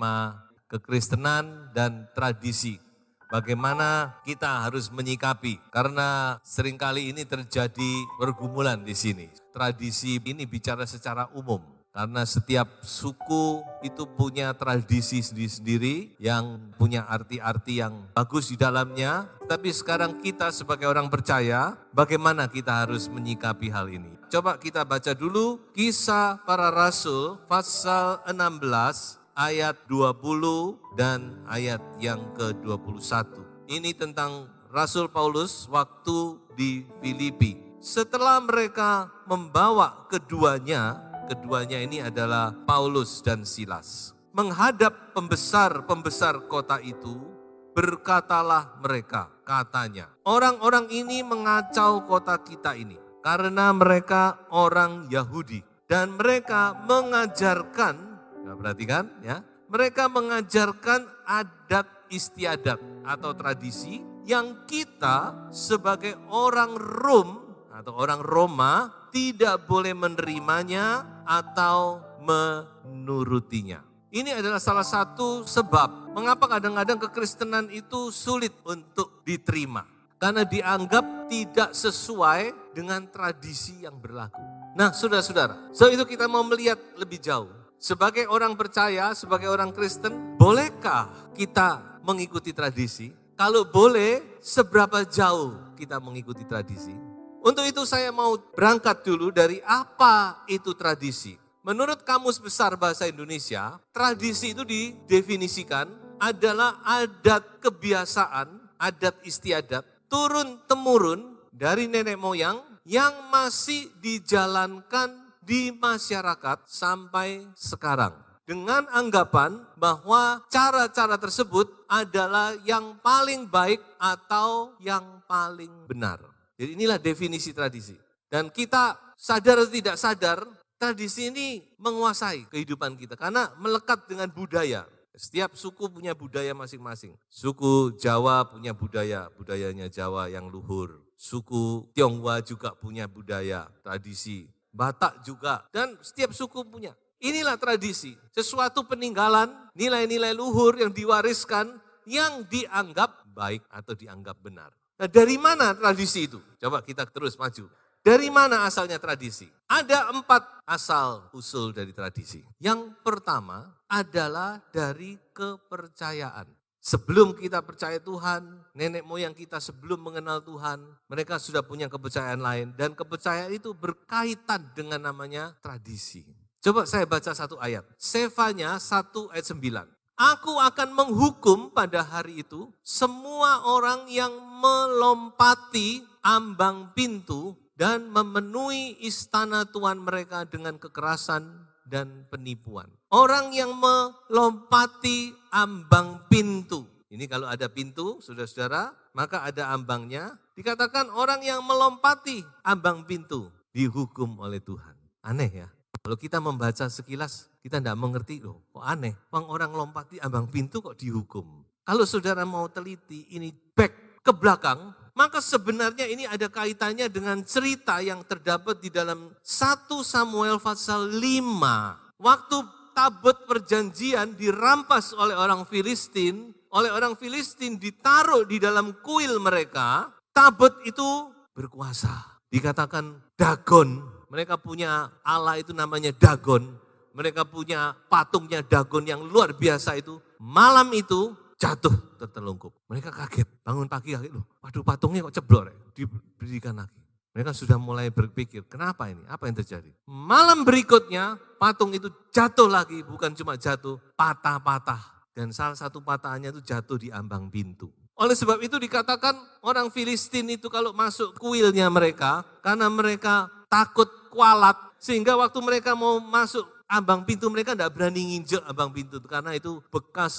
tema kekristenan dan tradisi. Bagaimana kita harus menyikapi, karena seringkali ini terjadi pergumulan di sini. Tradisi ini bicara secara umum, karena setiap suku itu punya tradisi sendiri-sendiri yang punya arti-arti yang bagus di dalamnya. Tapi sekarang kita sebagai orang percaya, bagaimana kita harus menyikapi hal ini? Coba kita baca dulu Kisah Para Rasul pasal 16 ayat 20 dan ayat yang ke-21. Ini tentang Rasul Paulus waktu di Filipi. Setelah mereka membawa keduanya ini adalah Paulus dan Silas, menghadap pembesar-pembesar kota itu, berkatalah mereka, katanya, orang-orang ini mengacau kota kita ini karena mereka orang Yahudi dan mereka mengajarkan, nah perhatikan ya, mereka mengajarkan adat istiadat atau tradisi yang kita sebagai orang Rom atau orang Roma tidak boleh menerimanya atau menurutinya. Ini adalah salah satu sebab mengapa kadang-kadang kekristenan itu sulit untuk diterima. Karena dianggap tidak sesuai dengan tradisi yang berlaku. Nah saudara-saudara, so itu kita mau melihat lebih jauh. Sebagai orang percaya, sebagai orang Kristen, bolehkah kita mengikuti tradisi? Kalau boleh, seberapa jauh kita mengikuti tradisi? Untuk itu saya mau berangkat dulu dari apa itu tradisi. Menurut Kamus Besar Bahasa Indonesia, tradisi itu didefinisikan adalah adat kebiasaan, adat istiadat, turun-temurun dari nenek moyang yang masih dijalankan di masyarakat sampai sekarang. Dengan anggapan bahwa cara-cara tersebut adalah yang paling baik atau yang paling benar. Jadi inilah definisi tradisi. Dan kita sadar atau tidak sadar, tradisi ini menguasai kehidupan kita karena melekat dengan budaya. Setiap suku punya budaya masing-masing. Suku Jawa punya budayanya Jawa yang luhur. Suku Tionghoa juga punya budaya, tradisi. Batak juga, dan setiap suku punya. Inilah tradisi, sesuatu peninggalan, nilai-nilai luhur yang diwariskan, yang dianggap baik atau dianggap benar. Nah dari mana tradisi itu? Coba kita terus maju. Dari mana asalnya tradisi? Ada 4 asal usul dari tradisi. Yang pertama adalah dari kepercayaan. Sebelum kita percaya Tuhan, nenek moyang kita sebelum mengenal Tuhan, mereka sudah punya kepercayaan lain. Dan kepercayaan itu berkaitan dengan namanya tradisi. Coba saya baca satu ayat. Sefanya 1 ayat 9. Aku akan menghukum pada hari itu semua orang yang melompati ambang pintu dan memenuhi istana Tuhan mereka dengan kekerasan dan penipuan. Orang yang melompati ambang pintu. Ini kalau ada pintu, saudara-saudara, maka ada ambangnya. Dikatakan orang yang melompati ambang pintu dihukum oleh Tuhan. Aneh ya. Kalau kita membaca sekilas, kita tidak mengerti loh. Kok aneh? Orang lompati ambang pintu kok dihukum. Kalau saudara mau teliti, ini back ke belakang, maka sebenarnya ini ada kaitannya dengan cerita yang terdapat di dalam 1 Samuel pasal 5. Waktu tabut perjanjian dirampas oleh orang Filistin ditaruh di dalam kuil mereka, tabut itu berkuasa. Dikatakan Dagon, mereka punya Allah itu namanya Dagon. Mereka punya patungnya Dagon yang luar biasa itu. Malam itu jatuh tertelungkup. Mereka kaget, bangun pagi kaget, loh, waduh patungnya kok ceblok, diberikan lagi. Mereka sudah mulai berpikir, kenapa ini, apa yang terjadi. Malam berikutnya patung itu jatuh lagi, bukan cuma jatuh, patah-patah. Dan salah satu patahannya itu jatuh di ambang pintu. Oleh sebab itu dikatakan orang Filistin itu kalau masuk kuilnya mereka, karena mereka takut kualat, sehingga waktu mereka mau masuk ambang pintu mereka tidak berani nginjek ambang pintu, karena itu bekas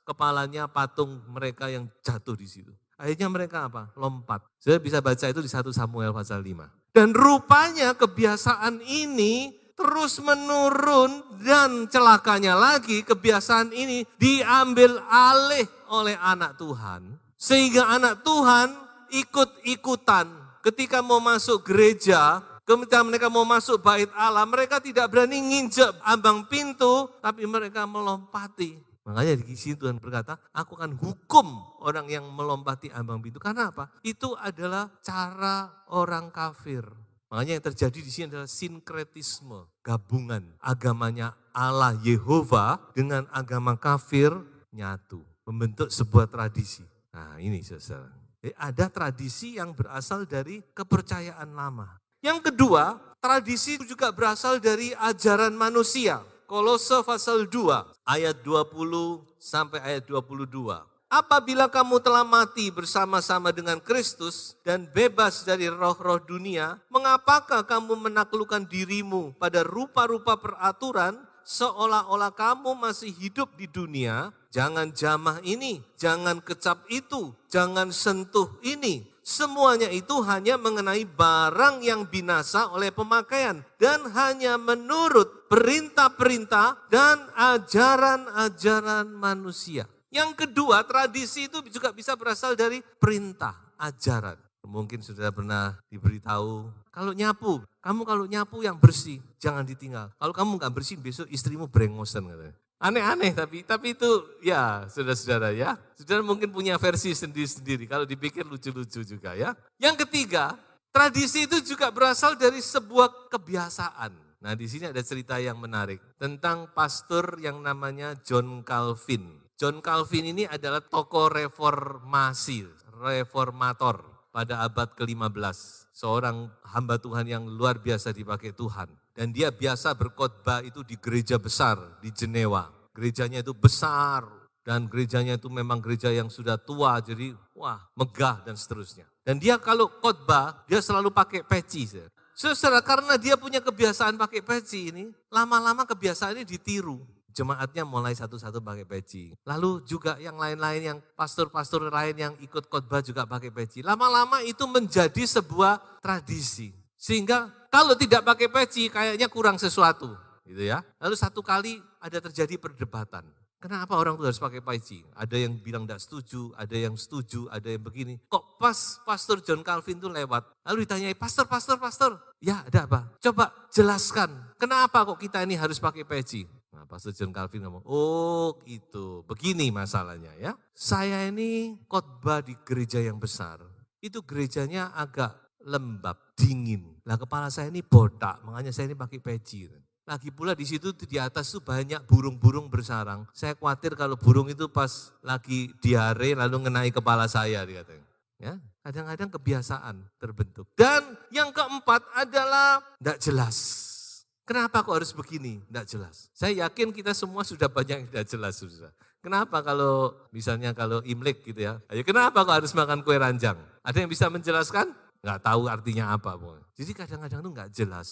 kepalanya patung mereka yang jatuh di situ. Akhirnya mereka apa? Lompat. Saya bisa baca itu di 1 Samuel pasal 5. Dan rupanya kebiasaan ini terus menurun dan celakanya lagi kebiasaan ini diambil alih oleh anak Tuhan. Sehingga anak Tuhan ikut-ikutan ketika mau masuk gereja, ketika mereka mau masuk bait Allah, mereka tidak berani nginjek ambang pintu, tapi mereka melompati. Makanya di sini Tuhan berkata, aku akan hukum orang yang melompati ambang pintu. Karena apa? Itu adalah cara orang kafir. Makanya yang terjadi di sini adalah sinkretisme, gabungan agamanya Allah Yehova dengan agama kafir nyatu, membentuk sebuah tradisi. Nah ini saudara, ada tradisi yang berasal dari kepercayaan lama. Yang kedua, tradisi itu juga berasal dari ajaran manusia. Kolose pasal 2 ayat 20 sampai ayat 22. Apabila kamu telah mati bersama-sama dengan Kristus dan bebas dari roh-roh dunia, mengapakah kamu menaklukkan dirimu pada rupa-rupa peraturan seolah-olah kamu masih hidup di dunia? Jangan jamah ini, jangan kecap itu, jangan sentuh ini. Semuanya itu hanya mengenai barang yang binasa oleh pemakaian dan hanya menurut perintah-perintah dan ajaran-ajaran manusia. Yang kedua, tradisi itu juga bisa berasal dari perintah, ajaran. Mungkin sudah pernah diberitahu, kalau nyapu yang bersih, jangan ditinggal. Kalau kamu nggak bersih, besok istrimu brengosan katanya. Aneh-aneh tapi itu ya saudara-saudara ya. Saudara mungkin punya versi sendiri-sendiri, kalau dipikir lucu-lucu juga ya. Yang ketiga, tradisi itu juga berasal dari sebuah kebiasaan. Nah di sini ada cerita yang menarik tentang pastor yang namanya John Calvin. John Calvin ini adalah tokoh reformator pada abad ke-15. Seorang hamba Tuhan yang luar biasa dipakai Tuhan. Dan dia biasa berkhotbah itu di gereja besar di Jenewa. Gerejanya itu besar dan gerejanya itu memang gereja yang sudah tua, jadi megah dan seterusnya. Dan dia kalau khotbah, dia selalu pakai peci. Saudara, karena dia punya kebiasaan pakai peci ini, lama-lama kebiasaan ini ditiru. Jemaatnya mulai satu-satu pakai peci. Lalu juga yang lain-lain, yang pastor-pastor lain yang ikut khotbah juga pakai peci. Lama-lama itu menjadi sebuah tradisi. Sehingga kalau tidak pakai peci kayaknya kurang sesuatu. Gitu ya. Lalu satu kali ada terjadi perdebatan. Kenapa orang itu harus pakai peci? Ada yang bilang tidak setuju, ada yang setuju, ada yang begini. Kok pas Pastor John Calvin itu lewat, lalu ditanyai, pastor, ya ada apa? Coba jelaskan, kenapa kok kita ini harus pakai peci? Nah Pastor John Calvin ngomong, oh gitu, begini masalahnya ya. Saya ini khotbah di gereja yang besar, itu gerejanya agak lembab, dingin. Lah kepala saya ini botak, makanya saya ini pakai peci. Lagi pula di situ di atas tuh banyak burung-burung bersarang. Saya khawatir kalau burung itu pas lagi diare lalu ngenai kepala saya, dikatakan. Ya, kadang-kadang kebiasaan terbentuk. Dan yang keempat adalah tidak jelas. Kenapa kok harus begini? Tidak jelas. Saya yakin kita semua sudah banyak yang tidak jelas. Sudah. Kenapa kalau misalnya kalau Imlek gitu ya, ayo kenapa kok harus makan kue ranjang? Ada yang bisa menjelaskan? Nggak tahu artinya apa. Jadi kadang-kadang itu nggak jelas.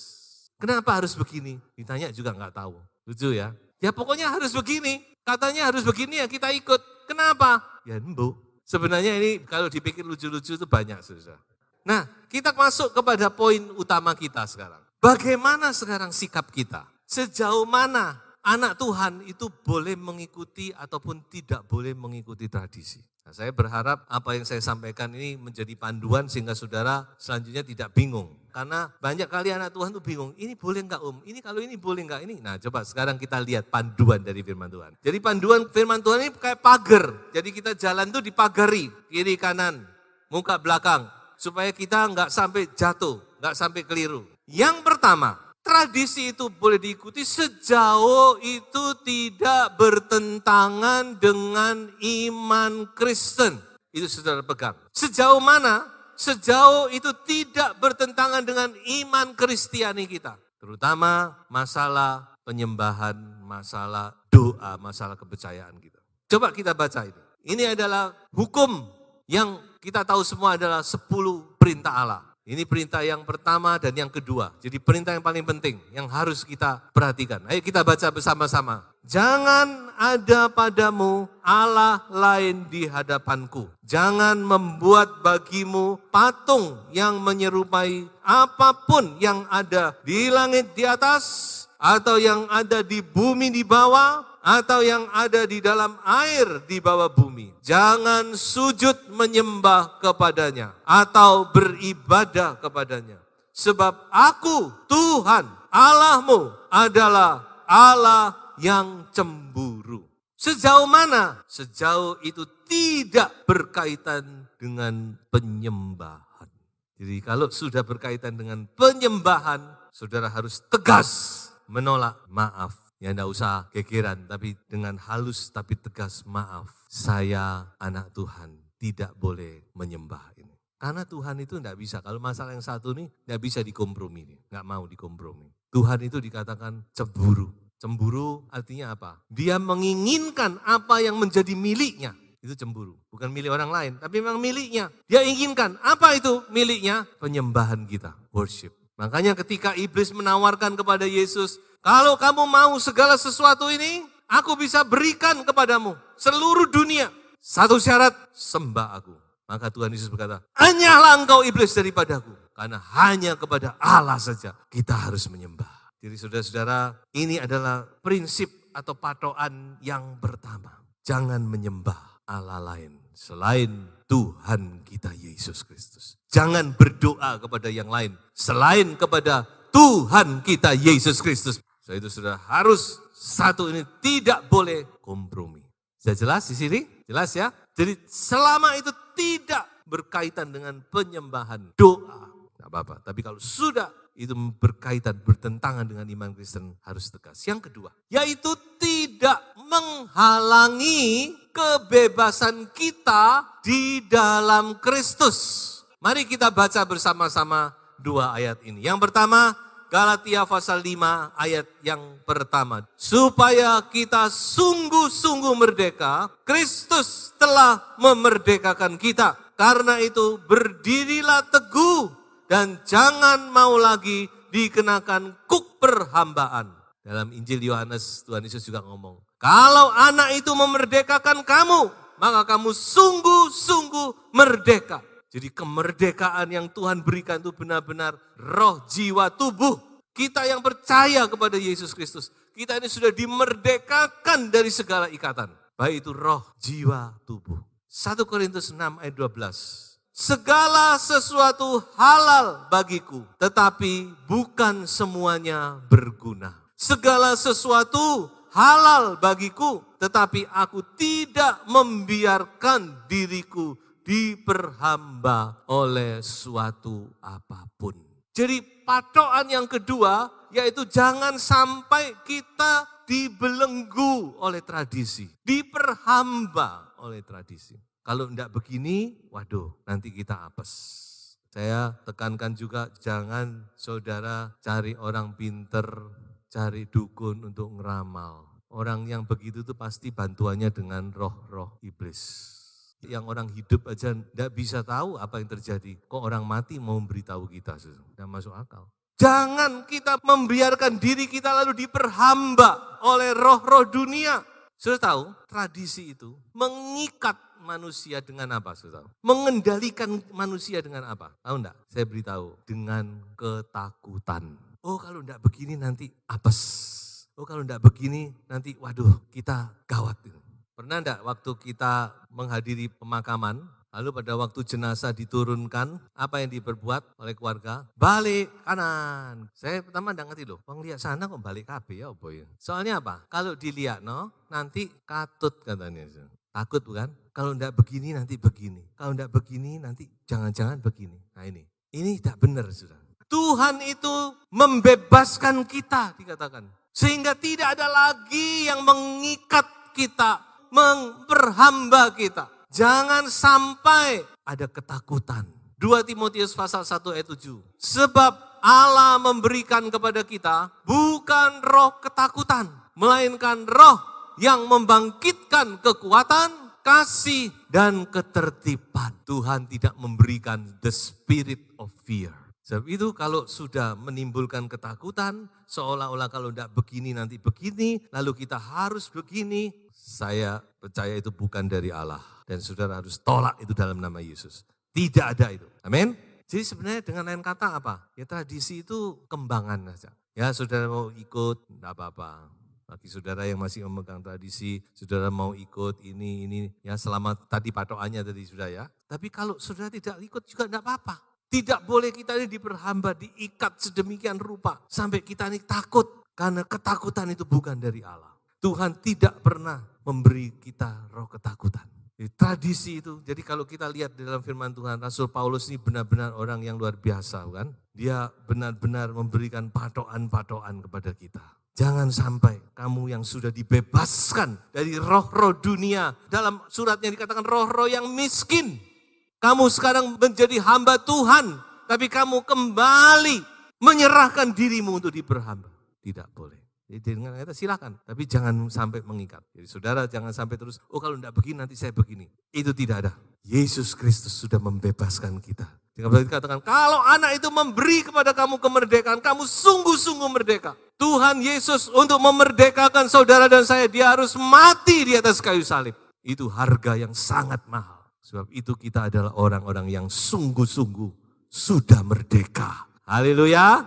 Kenapa harus begini? Ditanya juga nggak tahu. Lucu ya. Ya pokoknya harus begini. Katanya harus begini ya kita ikut. Kenapa? Ya embo. Sebenarnya ini kalau dipikir lucu-lucu itu banyak. Saudara. Nah kita masuk kepada poin utama kita sekarang. Bagaimana sekarang sikap kita? Sejauh mana anak Tuhan itu boleh mengikuti ataupun tidak boleh mengikuti tradisi? Nah, saya berharap apa yang saya sampaikan ini menjadi panduan sehingga saudara selanjutnya tidak bingung. Karena banyak kali anak Tuhan itu bingung, ini boleh enggak Ini kalau ini boleh enggak ini? Nah coba sekarang kita lihat panduan dari firman Tuhan. Jadi panduan firman Tuhan ini kayak pagar. Jadi kita jalan tuh dipagari, kiri kanan, muka belakang. Supaya kita enggak sampai jatuh, enggak sampai keliru. Yang pertama, tradisi itu boleh diikuti sejauh itu tidak bertentangan dengan iman Kristen. Itu saudara pegang. Sejauh mana? Sejauh itu tidak bertentangan dengan iman Kristiani kita. Terutama masalah penyembahan, masalah doa, masalah kepercayaan kita. Coba kita baca itu. Ini adalah hukum yang kita tahu semua adalah 10 perintah Allah. Ini perintah yang pertama dan yang kedua. Jadi perintah yang paling penting yang harus kita perhatikan. Ayo kita baca bersama-sama. Jangan ada padamu Allah lain di hadapanku. Jangan membuat bagimu patung yang menyerupai apapun yang ada di langit di atas, atau yang ada di bumi di bawah, atau yang ada di dalam air di bawah bumi. Jangan sujud menyembah kepadanya atau beribadah kepadanya. Sebab aku, Tuhan Allahmu adalah Allah yang cemburu. Sejauh mana? Sejauh itu tidak berkaitan dengan penyembahan. Jadi kalau sudah berkaitan dengan penyembahan, saudara harus tegas menolak. Maaf, ya enggak usah gegeran, tapi dengan halus tapi tegas, maaf. Saya anak Tuhan, tidak boleh menyembah ini. Karena Tuhan itu enggak bisa, kalau masalah yang satu nih enggak bisa dikompromi, enggak mau dikompromi. Tuhan itu dikatakan cemburu. Cemburu artinya apa? Dia menginginkan apa yang menjadi miliknya. Itu cemburu. Bukan milik orang lain, tapi memang miliknya. Dia inginkan. Apa itu miliknya? Penyembahan kita, worship. Makanya ketika iblis menawarkan kepada Yesus, kalau kamu mau segala sesuatu ini, aku bisa berikan kepadamu seluruh dunia. Satu syarat, sembah aku. Maka Tuhan Yesus berkata, enyahlah engkau iblis daripadaku. Karena hanya kepada Allah saja kita harus menyembah. Jadi saudara-saudara, ini adalah prinsip atau patokan yang pertama. Jangan menyembah Allah lain selain Tuhan kita Yesus Kristus. Jangan berdoa kepada yang lain selain kepada Tuhan kita Yesus Kristus. Itu sudah harus satu ini, tidak boleh kompromi. Sudah jelas di sini? Jelas ya? Jadi selama itu tidak berkaitan dengan penyembahan, doa, tidak apa-apa. Tapi kalau sudah itu berkaitan, bertentangan dengan iman Kristen, harus tegas. Yang kedua, yaitu tidak menghalangi kebebasan kita di dalam Kristus. Mari kita baca bersama-sama dua ayat ini. Yang pertama, Galatia pasal 5 ayat yang pertama. Supaya kita sungguh-sungguh merdeka, Kristus telah memerdekakan kita. Karena itu berdirilah teguh dan jangan mau lagi dikenakan kuk perhambaan. Dalam Injil Yohanes, Tuhan Yesus juga ngomong, kalau anak itu memerdekakan kamu, maka kamu sungguh-sungguh merdeka. Jadi kemerdekaan yang Tuhan berikan itu benar-benar roh, jiwa, tubuh. Kita yang percaya kepada Yesus Kristus, kita ini sudah dimerdekakan dari segala ikatan. Baik itu roh, jiwa, tubuh. 1 Korintus 6 ayat 12. Segala sesuatu halal bagiku, tetapi bukan semuanya berguna. Segala sesuatu halal bagiku, tetapi aku tidak membiarkan diriku diperhamba oleh suatu apapun. Jadi patokan yang kedua, yaitu jangan sampai kita dibelenggu oleh tradisi, diperhamba oleh tradisi. Kalau enggak begini, waduh nanti kita apes. Saya tekankan juga jangan saudara cari orang pinter, cari dukun untuk ngeramal. Orang yang begitu tuh pasti bantuannya dengan roh-roh iblis. Yang orang hidup aja enggak bisa tahu apa yang terjadi. Kok orang mati mau memberitahu kita, enggak masuk akal. Jangan kita membiarkan diri kita lalu diperhamba oleh roh-roh dunia. Sudah tahu, tradisi itu mengikat manusia dengan apa? Sudah tahu? Mengendalikan manusia dengan apa? Tahu enggak? Saya beritahu, dengan ketakutan. Oh kalau enggak begini nanti apes. Oh kalau enggak begini nanti waduh kita gawat. Pernah enggak waktu kita menghadiri pemakaman, lalu pada waktu jenazah diturunkan, apa yang diperbuat oleh keluarga? Balik kanan. Saya pertama enggak ngerti loh, lihat sana kok balik KB ya boy. Soalnya apa? Kalau dilihat nanti katut katanya. Takut bukan? Kalau enggak begini nanti begini. Kalau enggak begini nanti jangan-jangan begini. Nah ini tidak benar sudah. Tuhan itu membebaskan kita dikatakan. Sehingga tidak ada lagi yang mengikat kita, memperhamba kita. Jangan sampai ada ketakutan. 2 Timotius pasal 1 ayat 7. Sebab Allah memberikan kepada kita bukan roh ketakutan, melainkan roh yang membangkitkan kekuatan, kasih, dan ketertiban. Tuhan tidak memberikan the spirit of fear. Sebab itu kalau sudah menimbulkan ketakutan, seolah-olah kalau tidak begini nanti begini, lalu kita harus begini, saya percaya itu bukan dari Allah. Dan saudara harus tolak itu dalam nama Yesus. Tidak ada itu. Amin. Jadi sebenarnya dengan lain kata apa? Ya tradisi itu kembangan saja. Ya saudara mau ikut, tidak apa-apa. Bagi saudara yang masih memegang tradisi, saudara mau ikut ini, ya selama tadi patokannya tadi sudah ya. Tapi kalau saudara tidak ikut juga tidak apa-apa. Tidak boleh kita ini diperhamba, diikat sedemikian rupa. Sampai kita ini takut, karena ketakutan itu bukan dari Allah. Tuhan tidak pernah memberi kita roh ketakutan. Jadi, tradisi itu, jadi kalau kita lihat di dalam firman Tuhan, Rasul Paulus ini benar-benar orang yang luar biasa kan. Dia benar-benar memberikan patokan-patokan kepada kita. Jangan sampai kamu yang sudah dibebaskan dari roh-roh dunia. Dalam suratnya dikatakan roh-roh yang miskin. Kamu sekarang menjadi hamba Tuhan, tapi kamu kembali menyerahkan dirimu untuk diperhamba. Tidak boleh. Jadi dengan kata silakan, tapi jangan sampai mengikat. Jadi saudara jangan sampai terus, oh kalau tidak begini nanti saya begini. Itu tidak ada. Yesus Kristus sudah membebaskan kita. Jangan dikatakan, kalau anak itu memberi kepada kamu kemerdekaan, kamu sungguh-sungguh merdeka. Tuhan Yesus untuk memerdekakan saudara dan saya, dia harus mati di atas kayu salib. Itu harga yang sangat mahal. Sebab itu kita adalah orang-orang yang sungguh-sungguh sudah merdeka. Haleluya.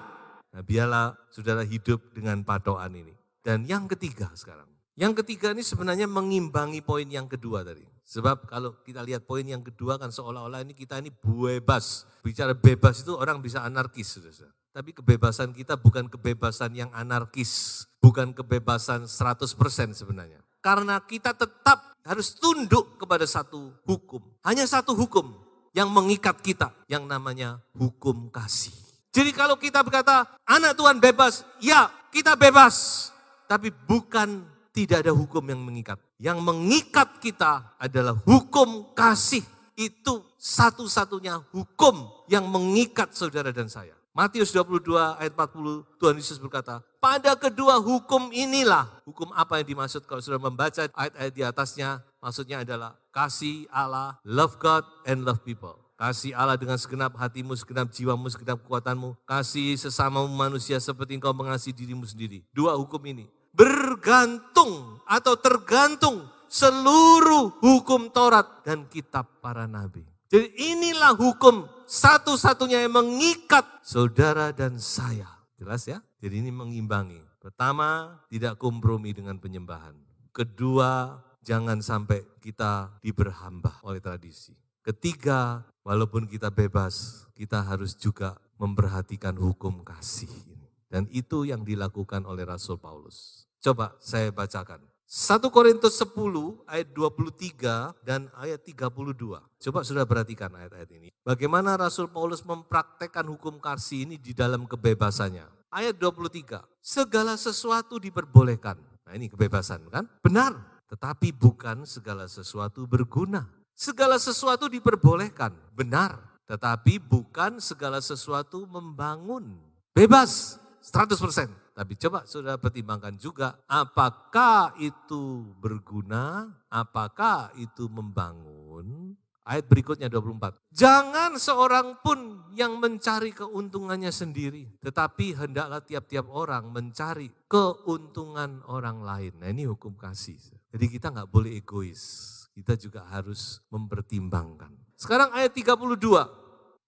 Nah, biarlah saudara hidup dengan patokan ini. Dan yang ketiga sekarang. Yang ketiga ini sebenarnya mengimbangi poin yang kedua tadi. Sebab kalau kita lihat poin yang kedua kan seolah-olah ini kita ini bebas. Bicara bebas itu orang bisa anarkis. Saudara. Tapi kebebasan kita bukan kebebasan yang anarkis. Bukan kebebasan 100% sebenarnya. Karena kita tetap harus tunduk kepada satu hukum. Hanya satu hukum yang mengikat kita. Yang namanya hukum kasih. Jadi kalau kita berkata anak Tuhan bebas, ya kita bebas. Tapi bukan tidak ada hukum yang mengikat. Yang mengikat kita adalah hukum kasih. Itu satu-satunya hukum yang mengikat saudara dan saya. Matius 22 ayat 40 Tuhan Yesus berkata, pada kedua hukum inilah. Hukum apa yang dimaksud kalau sudah membaca ayat-ayat di atasnya. Maksudnya adalah kasih Allah, love God and love people. Kasih Allah dengan segenap hatimu, segenap jiwamu, segenap kekuatanmu. Kasih sesamamu manusia seperti engkau mengasihi dirimu sendiri. Dua hukum ini bergantung atau tergantung seluruh hukum Taurat dan kitab para nabi. Jadi inilah hukum satu-satunya yang mengikat saudara dan saya. Jelas ya? Jadi ini mengimbangi. Pertama, tidak kompromi dengan penyembahan. Kedua, jangan sampai kita diberhamba oleh tradisi. Ketiga, walaupun kita bebas, kita harus juga memperhatikan hukum kasih ini. Dan itu yang dilakukan oleh Rasul Paulus. Coba saya bacakan. 1 Korintus 10 ayat 23 dan ayat 32. Coba sudah perhatikan ayat-ayat ini. Bagaimana Rasul Paulus mempraktekkan hukum kasih ini di dalam kebebasannya. Ayat 23. Segala sesuatu diperbolehkan. Nah ini kebebasan kan? Benar. Tetapi bukan segala sesuatu berguna. Segala sesuatu diperbolehkan. Benar. Tetapi bukan segala sesuatu membangun. Bebas 100%. Tapi coba saudara pertimbangkan juga, apakah itu berguna, apakah itu membangun. Ayat berikutnya 24. Jangan seorang pun yang mencari keuntungannya sendiri, tetapi hendaklah tiap-tiap orang mencari keuntungan orang lain. Nah ini hukum kasih. Jadi kita nggak boleh egois, kita juga harus mempertimbangkan. Sekarang ayat 32.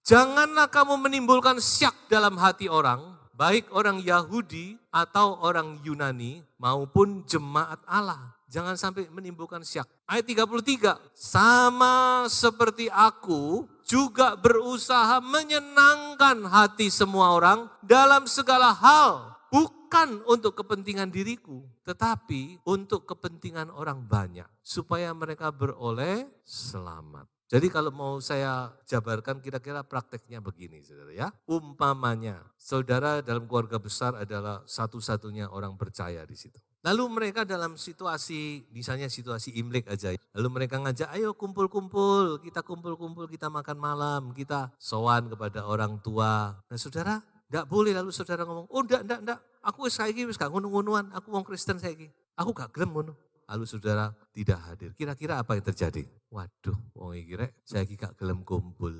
Janganlah kamu menimbulkan syak dalam hati orang, baik orang Yahudi atau orang Yunani maupun jemaat Allah. Jangan sampai menimbulkan syak. Ayat 33, sama seperti aku juga berusaha menyenangkan hati semua orang dalam segala hal. Bukan untuk kepentingan diriku, tetapi untuk kepentingan orang banyak. Supaya mereka beroleh selamat. Jadi kalau mau saya jabarkan kira-kira prakteknya begini saudara ya. Umpamanya saudara dalam keluarga besar adalah satu-satunya orang percaya di situ. Lalu mereka dalam situasi, misalnya situasi Imlek aja. Lalu mereka ngajak, ayo kumpul-kumpul, kita makan malam, kita sowan kepada orang tua. Nah saudara, enggak boleh lalu saudara ngomong, oh enggak, aku saiki wis gak ngono-ngonoan, aku wong Kristen saiki. Aku gak gelem ngono. Lalu saudara tidak hadir. Kira-kira apa yang terjadi? Waduh, wong iki rek saiki gak gelem kumpul.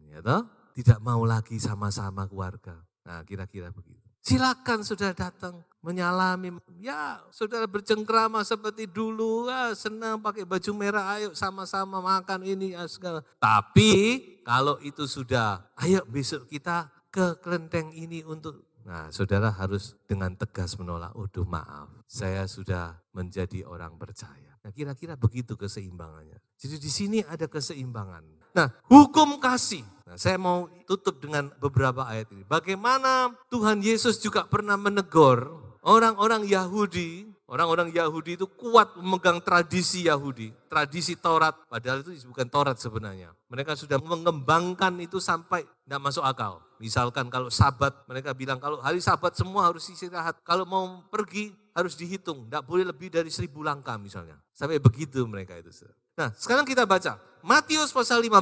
Ya toh? Tidak mau lagi sama-sama keluarga. Nah, kira-kira begitu. Silakan saudara datang menyalami. Ya, saudara bercengkrama seperti dulu. Senang pakai baju merah, ayo sama-sama makan ini segala. Tapi kalau itu sudah, ayo besok kita ke kelenteng ini untuk. Nah, saudara harus dengan tegas menolak. Aduh maaf, saya sudah menjadi orang percaya. Nah, kira-kira begitu keseimbangannya. Jadi di sini ada keseimbangan. Nah, hukum kasih. Nah, saya mau tutup dengan beberapa ayat ini. Bagaimana Tuhan Yesus juga pernah menegur orang-orang Yahudi Orang-orang Yahudi itu kuat memegang tradisi Yahudi, tradisi Taurat. Padahal itu bukan Taurat sebenarnya. Mereka sudah mengembangkan itu sampai tidak masuk akal. Misalkan kalau Sabat, mereka bilang kalau hari Sabat semua harus istirahat. Kalau mau pergi harus dihitung, tidak boleh lebih dari 1000 langkah misalnya. Sampai begitu mereka itu. Nah sekarang kita baca Matius pasal 15,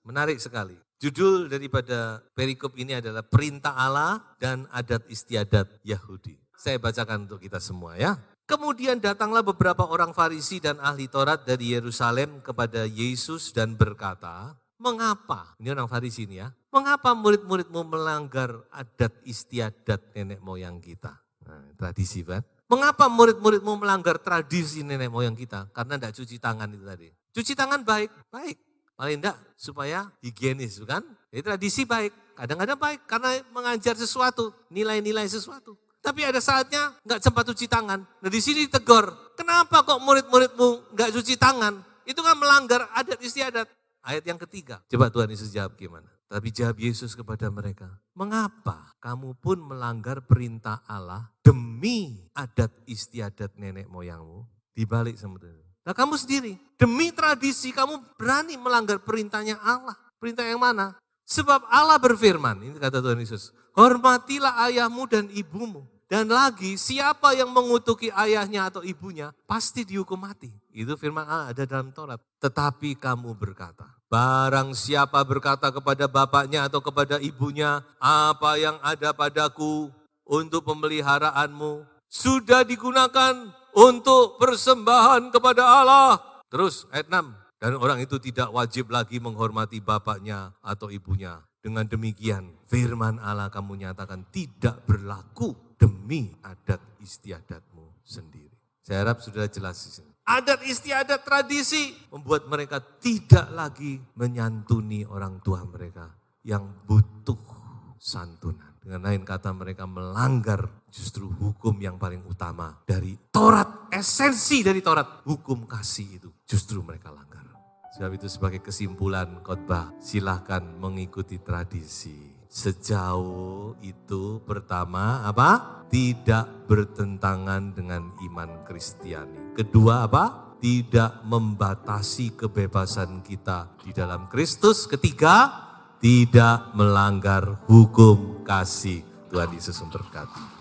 menarik sekali. Judul daripada perikop ini adalah Perintah Allah dan Adat Istiadat Yahudi. Saya bacakan untuk kita semua ya. Kemudian datanglah beberapa orang Farisi dan ahli Taurat dari Yerusalem kepada Yesus dan berkata, mengapa, ini orang Farisi ini ya, mengapa murid-muridmu melanggar adat istiadat nenek moyang kita? Nah, tradisi kan? Mengapa murid-muridmu melanggar tradisi nenek moyang kita? Karena tidak cuci tangan itu tadi. Cuci tangan baik, baik. Paling enggak supaya higienis kan? Jadi tradisi baik, kadang-kadang baik karena mengajar sesuatu, nilai-nilai sesuatu. Tapi ada saatnya enggak sempat cuci tangan. Nah di sini ditegur, kenapa kok murid-muridmu enggak cuci tangan? Itu kan melanggar adat istiadat. Ayat yang ketiga, coba Tuhan Yesus jawab gimana? Tapi jawab Yesus kepada mereka, mengapa kamu pun melanggar perintah Allah demi adat istiadat nenek moyangmu? Dibalik sama itu. Nah kamu sendiri, demi tradisi kamu berani melanggar perintahnya Allah. Perintah yang mana? Sebab Allah berfirman, ini kata Tuhan Yesus, hormatilah ayahmu dan ibumu. Dan lagi siapa yang mengutuki ayahnya atau ibunya pasti dihukum mati. Itu firman Allah ada dalam Taurat. Tetapi kamu berkata, barang siapa berkata kepada bapaknya atau kepada ibunya, apa yang ada padaku untuk pemeliharaanmu sudah digunakan untuk persembahan kepada Allah. Terus ayat 6, dan orang itu tidak wajib lagi menghormati bapaknya atau ibunya. Dengan demikian firman Allah kamu nyatakan tidak berlaku demi adat istiadatmu sendiri. Saya harap sudah jelas di sini. Adat istiadat tradisi membuat mereka tidak lagi menyantuni orang tua mereka yang butuh santunan. Dengan lain kata mereka melanggar justru hukum yang paling utama dari Taurat, esensi dari Taurat, hukum kasih itu justru mereka langgar. Sebab itu sebagai kesimpulan khotbah, silahkan mengikuti tradisi. Sejauh itu pertama apa? Tidak bertentangan dengan iman Kristiani. Kedua apa? Tidak membatasi kebebasan kita di dalam Kristus. Ketiga, tidak melanggar hukum kasih. Tuhan Yesus memberkati.